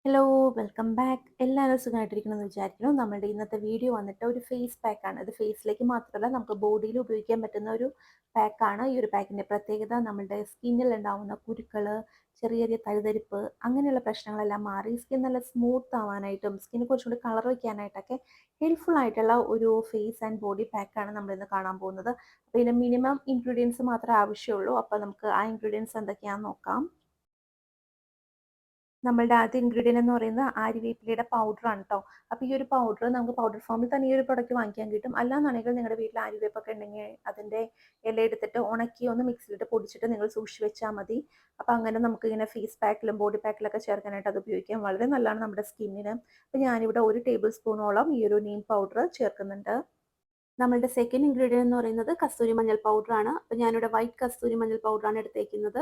Hello, welcome back. എല്ലാവരും സുഖമായിട്ടിരിക്കണമെന്ന് വിചാരിക്കുന്നു. നമ്മുടെ ഇന്നത്തെ വീഡിയോ വന്നിട്ട് ഒരു ഫേസ് പാക്കാണ്. ഇത് ഫേസിലേക്ക് മാത്രമല്ല നമുക്ക് ബോഡിയിൽ ഉപയോഗിക്കാൻ പറ്റുന്ന ഒരു പാക്കാണ്. ഈ ഒരു പാക്കിൻ്റെ പ്രത്യേകത നമ്മുടെ സ്കിന്നിൽ ഉണ്ടാവുന്ന കുരുക്കൾ, ചെറിയ ചെറിയ തഴുതരിപ്പ് അങ്ങനെയുള്ള പ്രശ്നങ്ങളെല്ലാം മാറി സ്കിൻ നല്ല സ്മൂത്ത് ആവാനായിട്ടും സ്കിന്നിന് കുറച്ചുകൂടി കളർ വയ്ക്കാനായിട്ടൊക്കെ ഹെൽപ്ഫുൾ ആയിട്ടുള്ള ഒരു ഫേസ് ആൻഡ് ബോഡി പാക്കാണ് നമ്മളിന്ന് കാണാൻ പോകുന്നത്. അപ്പോൾ ഇതിന് മിനിമം ഇൻഗ്രീഡിയൻസ് മാത്രമേ ആവശ്യമുള്ളൂ. അപ്പോൾ നമുക്ക് ആ ഇൻഗ്രീഡിയൻസ് എന്തൊക്കെയാണെന്ന് നോക്കാം. നമ്മളുടെ ആദ്യത്തെ ഇൻഗ്രീഡിയൻ്റ് എന്ന് പറയുന്നത് ആര്യവേപ്പിലയുടെ പൗഡറാണ് കേട്ടോ. അപ്പോൾ ഈ ഒരു പൗഡർ നമുക്ക് പൗഡർ ഫോമിൽ തന്നെ ഈ ഒരു പ്രൊഡക്റ്റ് വാങ്ങിക്കാൻ കിട്ടും. അല്ലാന്നുണ്ടെങ്കിൽ നിങ്ങളുടെ വീട്ടിൽ ആര്യവേപ്പൊക്കെ ഉണ്ടെങ്കിൽ അതിൻ്റെ ഇല എടുത്തിട്ട് ഉണക്കി ഒന്ന് മിക്സിയിലിട്ട് പൊടിച്ചിട്ട് നിങ്ങൾ സൂക്ഷിച്ച് വെച്ചാൽ മതി. അപ്പോൾ അങ്ങനെ നമുക്ക് ഇങ്ങനെ ഫേസ് പാക്കിലും ബോഡി പാക്കിലൊക്കെ ചേർക്കാനായിട്ട് അത് ഉപയോഗിക്കാം. വളരെ നല്ലതാണ് നമ്മുടെ സ്കിന്നിന്. അപ്പോൾ ഞാനിവിടെ 1 ടേബിൾ സ്പൂണോളം ഈ ഒരു നീം പൗഡർ ചേർക്കുന്നുണ്ട്. നമ്മളുടെ സെക്കൻഡ് ഇൻഗ്രീഡിയൻ്റ് എന്ന് പറയുന്നത് കസ്തൂരി മഞ്ഞൾ പൗഡറാണ്. അപ്പോൾ ഞാനിവിടെ വൈറ്റ് കസ്തൂരി മഞ്ഞൾ പൗഡറാണ് എടുത്തേക്കുന്നത്.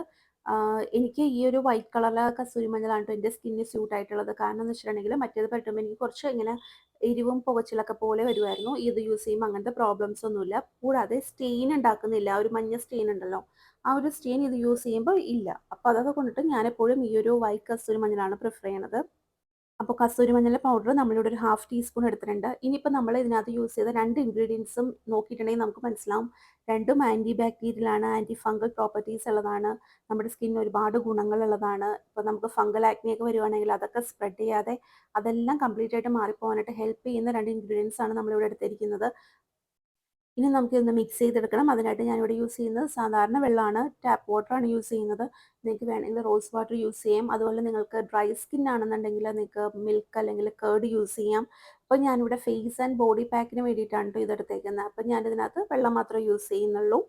എനിക്ക് ഈ ഒരു വൈറ്റ് കളറിലെ കസ്തൂരി മഞ്ഞളാണ് ട്ടോ എൻ്റെ സ്കിന്നിന് സ്യൂട്ട് ആയിട്ടുള്ളത്. കാരണം എന്ന് വെച്ചിട്ടുണ്ടെങ്കിൽ മറ്റേത് പറ്റുമ്പോൾ എനിക്ക് കുറച്ച് ഇങ്ങനെ എരിവും പുകച്ചിലൊക്കെ പോലെ വരുമായിരുന്നു. ഇത് യൂസ് ചെയ്യുമ്പോൾ അങ്ങനത്തെ പ്രോബ്ലംസ് ഒന്നുമില്ല. കൂടാതെ സ്റ്റെയിൻ ഉണ്ടാക്കുന്നില്ല. ഒരു മഞ്ഞ സ്റ്റെയിൻ ഉണ്ടല്ലോ, ആ ഒരു സ്റ്റെയിൻ ഇത് യൂസ് ചെയ്യുമ്പോൾ ഇല്ല. അപ്പോൾ അതൊക്കെ കൊണ്ടിട്ട് ഞാനെപ്പോഴും ഈ ഒരു വൈറ്റ് കസ്തൂരി മഞ്ഞളാണ് പ്രിഫർ ചെയ്യണത്. അപ്പോൾ കസ്തൂരി മഞ്ഞളിൻ്റെ പൗഡർ നമ്മളിവിടെ ഒരു 1/2 ടീസ്പൂൺ എടുത്തിട്ടുണ്ട്. ഇനിയിപ്പോൾ നമ്മൾ ഇതിനകത്ത് യൂസ് ചെയ്ത 2 ഇൻഗ്രീഡിയൻസും നോക്കിയിട്ടുണ്ടെങ്കിൽ നമുക്ക് മനസ്സിലാവും. രണ്ടും ആൻറ്റി ബാക്ടീരിയൽ ആണ്, ആൻറ്റി ഫംഗൽ പ്രോപ്പർട്ടീസ് ഉള്ളതാണ്. നമ്മുടെ സ്കിന്നിന് ഒരുപാട് ഗുണങ്ങളുള്ളതാണ്. ഇപ്പോൾ നമുക്ക് ഫംഗൽ ആക്നിയൊക്കെ വരുവാണെങ്കിൽ അതൊക്കെ സ്പ്രെഡ് ചെയ്യാതെ അതെല്ലാം കംപ്ലീറ്റ് ആയിട്ട് മാറിപ്പോകാനായിട്ട് ഹെൽപ്പ് ചെയ്യുന്ന 2 ഇൻഗ്രീഡിയൻസ് ആണ് നമ്മളിവിടെ എടുത്തിരിക്കുന്നത്. ഇനി നമുക്കിതൊന്ന് മിക്സ് ചെയ്തെടുക്കണം. അതിനായിട്ട് ഞാനിവിടെ യൂസ് ചെയ്യുന്നത് സാധാരണ വെള്ളമാണ്. ടാപ്പ് വാട്ടറാണ് യൂസ് ചെയ്യുന്നത്. നിങ്ങൾക്ക് വേണമെങ്കിൽ റോസ് വാട്ടർ യൂസ് ചെയ്യാം. അതുപോലെ നിങ്ങൾക്ക് ഡ്രൈ സ്കിൻ ആണെന്നുണ്ടെങ്കിൽ നിങ്ങൾക്ക് മിൽക്ക് അല്ലെങ്കിൽ കേർഡ് യൂസ് ചെയ്യാം. അപ്പോൾ ഞാനിവിടെ ഫേസ് ആൻഡ് ബോഡി പാക്കിന് വേണ്ടിയിട്ടാണ് ട്ടോ ഇതെടുത്തേക്കുന്നത്. അപ്പോൾ ഞാനിതിനകത്ത് വെള്ളം മാത്രമേ യൂസ് ചെയ്യുന്നുള്ളൂ.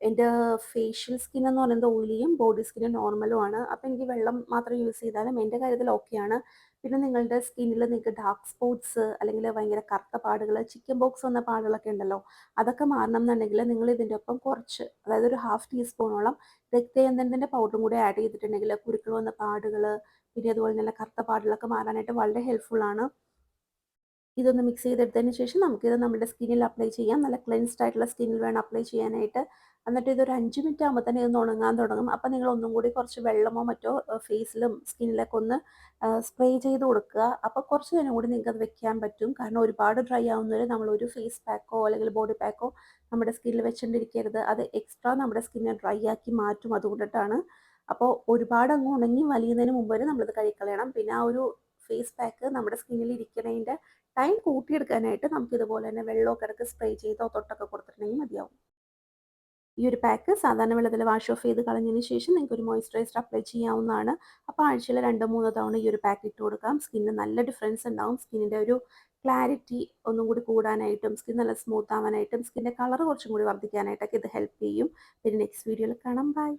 എൻ്റെ ഫേഷ്യൽ സ്കിൻ എന്ന് പറയുന്നത് ഓയിലിയും ബോഡി സ്കിൻ നോർമലും ആണ്. അപ്പോൾ എനിക്ക് വെള്ളം മാത്രം യൂസ് ചെയ്താലും എൻ്റെ കാര്യത്തിൽ ഓക്കെയാണ്. പിന്നെ നിങ്ങളുടെ സ്കിന്നിൽ നിങ്ങൾക്ക് ഡാർക്ക് സ്പോട്ട്സ് അല്ലെങ്കിൽ ഭയങ്കര കറുത്ത പാടുകൾ, ചിക്കൻ ബോക്സ് വന്ന പാടുകളൊക്കെ ഉണ്ടല്ലോ, അതൊക്കെ മാറണം എന്നുണ്ടെങ്കിൽ നിങ്ങൾ ഇതിൻ്റെ ഒപ്പം കുറച്ച്, അതായത് ഒരു 1/2 ടീസ്പൂണോളം രക്തചന്ദനത്തിൻ്റെ പൗഡറും കൂടി ആഡ് ചെയ്തിട്ടുണ്ടെങ്കിൽ കുരുക്കൾ വന്ന പാടുകൾ, പിന്നെ അതുപോലെ തന്നെ കറുത്ത പാടുകളൊക്കെ മാറാനായിട്ട് വളരെ ഹെൽപ്ഫുൾ ആണ്. ഇതൊന്ന് മിക്സ് ചെയ്തെടുത്തതിന് ശേഷം നമുക്കിത് നമ്മുടെ സ്കിന്നിൽ അപ്ലൈ ചെയ്യാം. നല്ല ക്ലെൻസ്ഡ് ആയിട്ടുള്ള സ്കിന്നിൽ വേണം അപ്ലൈ ചെയ്യാനായിട്ട്. എന്നിട്ട് ഇതൊരു 5 മിനിറ്റ് ആകുമ്പോൾ തന്നെ ഇതൊന്ന് ഉണങ്ങാൻ തുടങ്ങും. അപ്പോൾ നിങ്ങൾ ഒന്നും കൂടി കുറച്ച് വെള്ളമോ മറ്റോ ഫേസിലും സ്കിന്നിലൊക്കെ ഒന്ന് സ്പ്രേ ചെയ്ത് കൊടുക്കുക. അപ്പോൾ കുറച്ച് നേരം കൂടി നിങ്ങൾക്ക് അത് വെക്കാൻ പറ്റും. കാരണം ഒരുപാട് ഡ്രൈ ആവുന്നവരെ നമ്മളൊരു ഫേസ് പാക്കോ അല്ലെങ്കിൽ ബോഡി പാക്കോ നമ്മുടെ സ്കിന്നിൽ വെച്ചുകൊണ്ടിരിക്കരുത്. അത് എക്സ്ട്രാ നമ്മുടെ സ്കിന്നെ ഡ്രൈ ആക്കി മാറ്റും. അതുകൊണ്ടിട്ടാണ്. അപ്പോൾ ഒരുപാട് അങ്ങ് ഉണങ്ങി വലിയുന്നതിന് മുമ്പ് വരെ നമ്മളിത് കഴുകിക്കളയണം. പിന്നെ ആ ഒരു ഫേസ് പാക്ക് നമ്മുടെ സ്കിന്നിൽ ഇരിക്കുന്നതിൻ്റെ ടൈം കൂട്ടിയെടുക്കാനായിട്ട് നമുക്ക് ഇതുപോലെ തന്നെ വെള്ളമൊക്കെ ഇടയ്ക്ക് സ്പ്രേ ചെയ്തോ തൊട്ടൊക്കെ കൊടുത്തിട്ടുണ്ടെങ്കിൽ മതിയാവും. ഈ ഒരു പാക്ക് സാധാരണ വെള്ളത്തിൽ വാഷ് ഓഫ് ചെയ്ത് കളഞ്ഞതിന് ശേഷം നിങ്ങൾക്ക് ഒരു മോയ്സ്ചറൈസർ അപ്ലൈ ചെയ്യാവുന്നതാണ്. അപ്പോൾ ആഴ്ചയിൽ 2-3 തവണ ഈ ഒരു പാക്ക് ഇട്ട് കൊടുക്കാം. സ്കിന്നിന് നല്ല ഡിഫറൻസ് ഉണ്ടാവും. സ്കിന്നിൻ്റെ ഒരു ക്ലാരിറ്റി ഒന്നും കൂടി കൂടാനായിട്ടും സ്കിൻ നല്ല സ്മൂത്ത് ആവാനായിട്ടും സ്കിന്നിൻ്റെ കളർ കുറച്ചും കൂടി വർദ്ധിക്കാനായിട്ടൊക്കെ ഇത് ഹെൽപ്പ് ചെയ്യും. പിന്നെ നെക്സ്റ്റ് വീഡിയോയിൽ കാണാം. ബൈ.